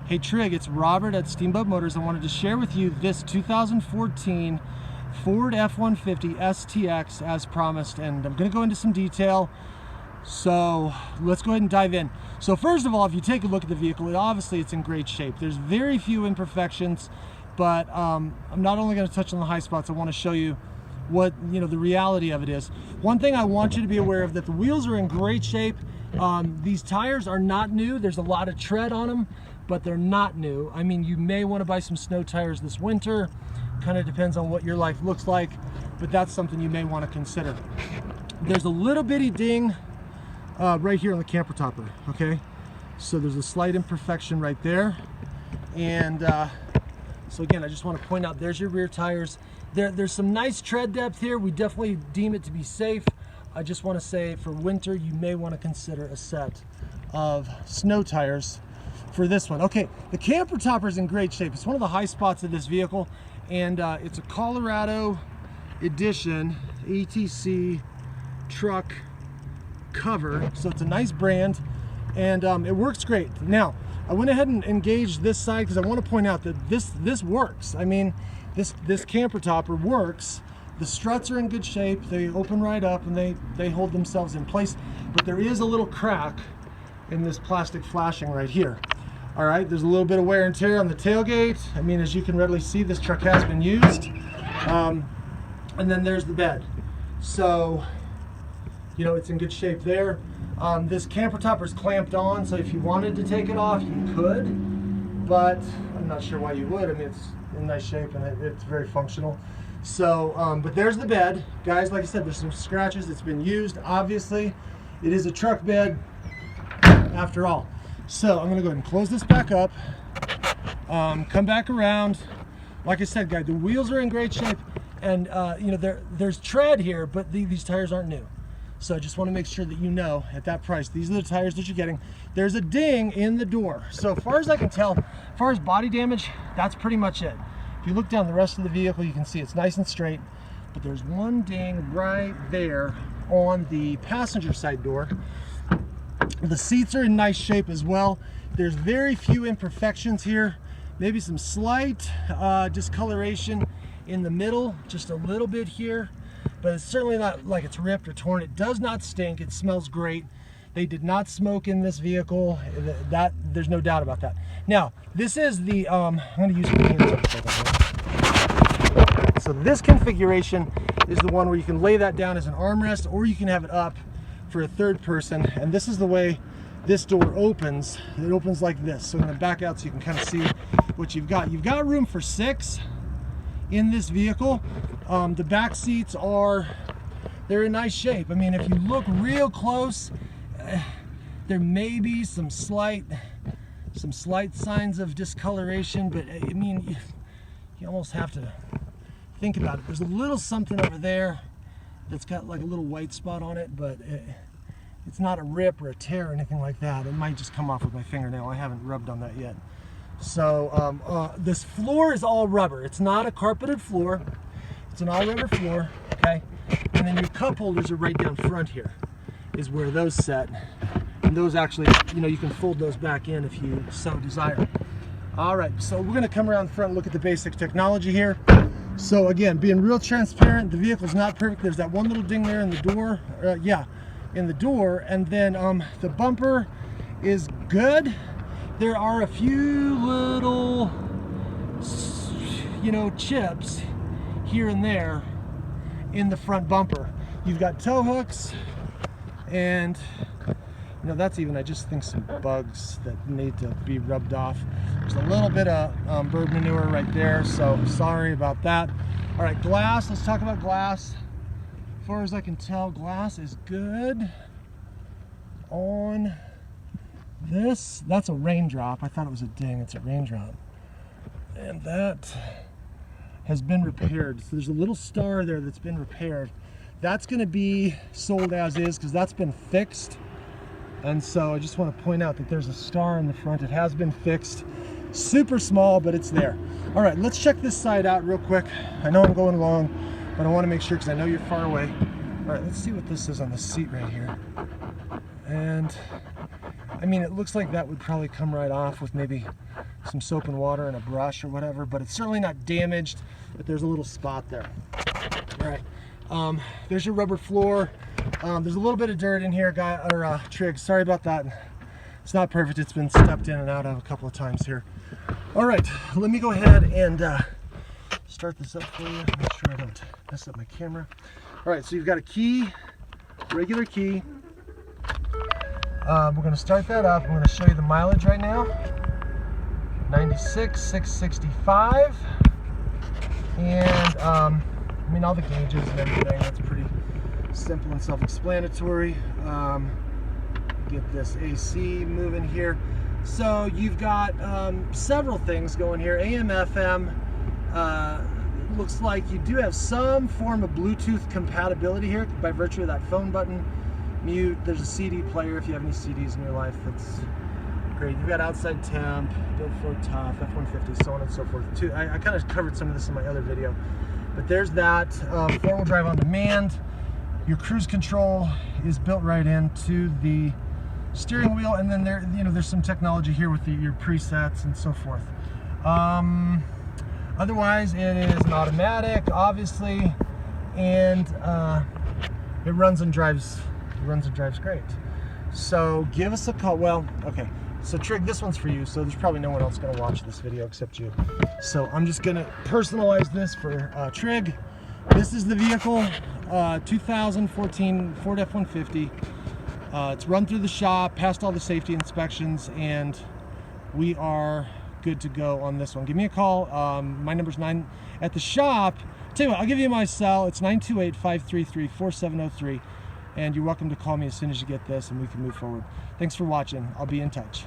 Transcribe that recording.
Hey Trig, it's Robert at Steamboat Motors. I wanted to share with you this 2014 Ford F-150 STX as promised, and I'm going to go into some detail. So let's go ahead and dive in. So first of all, if you take a look at the vehicle, obviously it's in great shape. There's very few imperfections, but I'm not only going to touch on the high spots, I want to show you what the reality of it is. One thing I want you to be aware of, that the wheels are in great shape. These tires are not new. There's a lot of tread on them, but they're not new. I mean, you may want to buy some snow tires this winter. Kind of depends on what your life looks like, but that's something you may want to consider. There's a little bitty ding right here on the camper topper, okay? So there's a slight imperfection right there. And so again, I just want to point out, there's your rear tires. There's some nice tread depth here. We definitely deem it to be safe. I just want to say, for winter, you may want to consider a set of snow tires for this one. Okay, the camper topper is in great shape. It's one of the high spots of this vehicle, and it's a Colorado edition ATC truck cover, so it's a nice brand, and it works great. Now, I went ahead and engaged this side because I want to point out that this works. I mean, this camper topper works. The struts are in good shape. They open right up and they hold themselves in place, but there is a little crack in this plastic flashing right here. All right, there's a little bit of wear and tear on the tailgate. I mean, as you can readily see, this truck has been used. And then there's the bed. So, it's in good shape there. This camper topper is clamped on, so if you wanted to take it off, you could, but I'm not sure why you would. I mean, it's in nice shape and it's very functional. So, but there's the bed. Guys, like I said, there's some scratches. It's been used, obviously. It is a truck bed after all. So I'm gonna go ahead and close this back up, come back around. Like I said, guys, the wheels are in great shape, and there's tread here, but these tires aren't new. So I just want to make sure that at that price, these are the tires that you're getting. There's a ding in the door. So as far as I can tell, as far as body damage, that's pretty much it. If you look down the rest of the vehicle, you can see it's nice and straight, but there's one ding right there on the passenger side door. The seats are in nice shape as well. There's very few imperfections here. Maybe some slight discoloration in the middle, just a little bit here, but it's certainly not like it's ripped or torn. It does not stink. It smells great. They did not smoke in this vehicle. There's no doubt about that. Now, this is the, I'm going to use my hands. So this configuration is the one where you can lay that down as an armrest, or you can have it up for a third person. And this is the way this door opens. It opens like this. So I'm going to back out so you can kind of see what you've got. You've got room for 6 in this vehicle. The back seats they're in nice shape. I mean, if you look real close, there may be some slight signs of discoloration, but I mean, you almost have to think about it. There's a little something over there that's got like a little white spot on it, but it's not a rip or a tear or anything like that. It might just come off with my fingernail. I haven't rubbed on that yet. So this floor is all rubber. It's not a carpeted floor. It's an all rubber floor, okay? And then your cup holders are right down front here, is where those set. And those actually, you can fold those back in if you so desire. All right, so we're gonna come around the front and look at the basic technology here. So again, being real transparent, the vehicle's not perfect. There's that one little ding there in the door, in the door, and then the bumper is good. There are a few little, chips here and there in the front bumper. You've got tow hooks, and that's even, I just think, some bugs that need to be rubbed off. There's a little bit of bird manure right there, so sorry about that. All right, glass, let's talk about glass. As far as I can tell, glass is good on this. That's a raindrop. I thought it was a ding. It's a raindrop. And that has been repaired. So there's a little star there that's been repaired. That's going to be sold as is because that's been fixed. And so I just want to point out that there's a star in the front. It has been fixed. Super small, but it's there. All right, let's check this side out real quick. I know I'm going long, but I want to make sure because I know you're far away. All right, let's see what this is on the seat right here. And I mean, it looks like that would probably come right off with maybe some soap and water and a brush or whatever, but it's certainly not damaged, but there's a little spot there. All right, there's your rubber floor. There's a little bit of dirt in here, Trig, sorry about that. It's not perfect, it's been stepped in and out of a couple of times here. All right, let me go ahead and start this up for you, make sure I don't mess up my camera. All right, so you've got a key, regular key. We're gonna start that up. I'm gonna show you the mileage right now. 96,665. And I mean, all the gauges and everything, that's pretty simple and self-explanatory. Get this AC moving here. So you've got several things going here. AM, FM. Looks like you do have some form of Bluetooth compatibility here by virtue of that phone button. Mute. There's a CD player if you have any CDs in your life. That's great. You've got outside temp, built for tough, F-150, so on and so forth. I kind of covered some of this in my other video. But there's that. Four-wheel drive on demand. Your cruise control is built right into the steering wheel, and then there's some technology here with your presets and so forth. Otherwise, it is an automatic, obviously, and it runs and drives great. So give us a call. Well, okay. So Trig, this one's for you. So there's probably no one else going to watch this video except you. So I'm just going to personalize this for Trig. This is the vehicle, 2014 Ford F-150. It's run through the shop, passed all the safety inspections, and we are good to go on this one. Give me a call. My number's 9 at the shop. Tell you what, I'll give you my cell. It's 928-533-4703. And you're welcome to call me as soon as you get this and we can move forward. Thanks for watching. I'll be in touch.